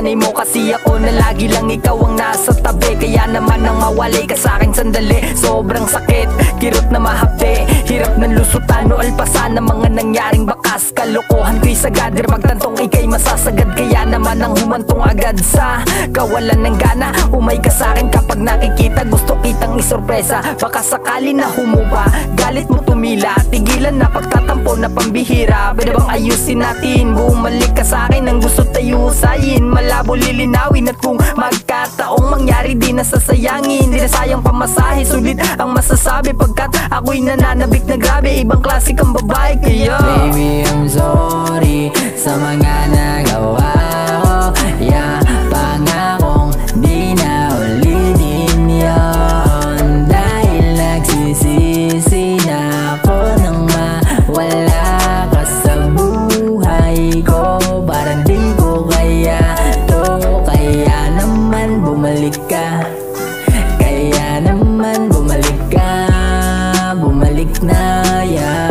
nasanay mo kasi ako na lagi lang ikaw ang nasa tabi. Kaya naman nang mawalay ka sa'kin sandali, sobrang sakit, kirot na mahapde, hirap ng lusutan o alpasan ng mga nangyaring bakas. Kalokohan ko'y sagadir, magtantong ika'y masasagad. Kaya naman ang humantong agad sa kawalan ng gana. Umay ka sa'kin kapag nakikita, gusto kitang isorpresa. Baka sakali na humupa, galit mo tumila, tigilan na pagtatampo na pambihira. Pwede bang ayusin natin, bumalik ka sa'kin ang gusto tayo usayin. Malabo lilinawin at kung magkataong mangyari di na sasayangin. Di na sayang pamasahe, sulit ang masasabi pagkat ako'y nananabik na grabe, ibang klase kang babae. Kaya baby, I'm sorry sa mga nagawa ko. Yeah, pangakong di na ulitin yun. Dahil nagsisisi na ako nang mawala ka sa buhay ko. Parang di ko kaya to, kaya naman bumalik ka. Kaya naman bumalik ka, bumalik na, yeah.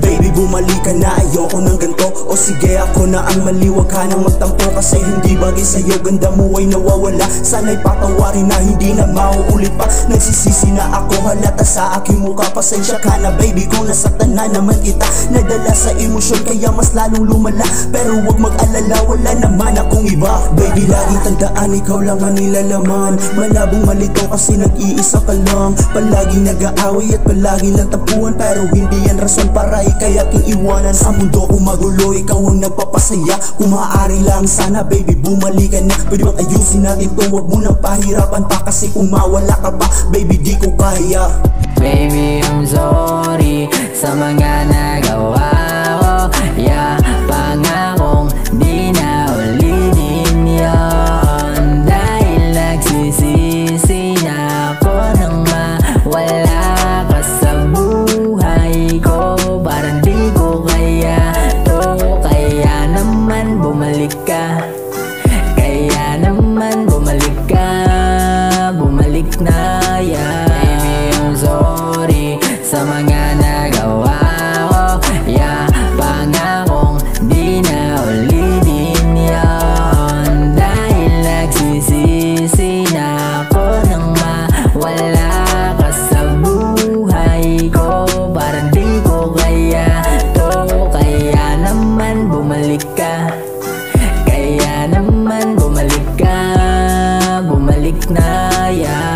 Baby, bumalik ka na, ayoko ng ganto. O sige, ako na ang mali, wag ka nang magtampo. Kasi hindi bagay sa'yo, ganda mo ay nawawala. Sana'y patawarin na hindi na mauulit pa. Nagsisisi na ako, halata sa aking mukha. Pasensya ka na baby, kung nasaktan na naman kita. Nadala sa emosyon, kaya mas lalong lumala. Pero wag mag-alala, wala naman akong iba. Baby, laging tandaan, ikaw lang ang nilalaman. Malabong malito kasi nag-iisa ka lang. Palaging nag-aaway at palaging nagtampuhan. Pero hindi yan rason para ika'y aking iwanan. Sa mundo kung magulo, ikaw ang nagpapasaya. Kung maaari lang sana baby, bumalik ka na. Pwede bang ayusin natin to, wag mo nang pahirapan pa. Kasi kung mawala ka pa, baby di ko kaya. Baby, I'm sorry sa mga nagawa ko. Yeah, pangakong di na ulitin yun. Dahil nagsisisi na ako nang mawala ka sa buhay ko. Parang di ko kaya to, kaya naman bumalik ka. Kaya naman bumalik ka, bumalik na, yeah. Baby, I'm sorry sa mga nagawa ko. Yeah, pangakong di na ulitin yun. Dahil nagsisisi na ako nang mawala ka sa buhay ko. Parang di ko kaya to, kaya naman bumalik ka. Kaya naman bumalik ka, bumalik na, yeah.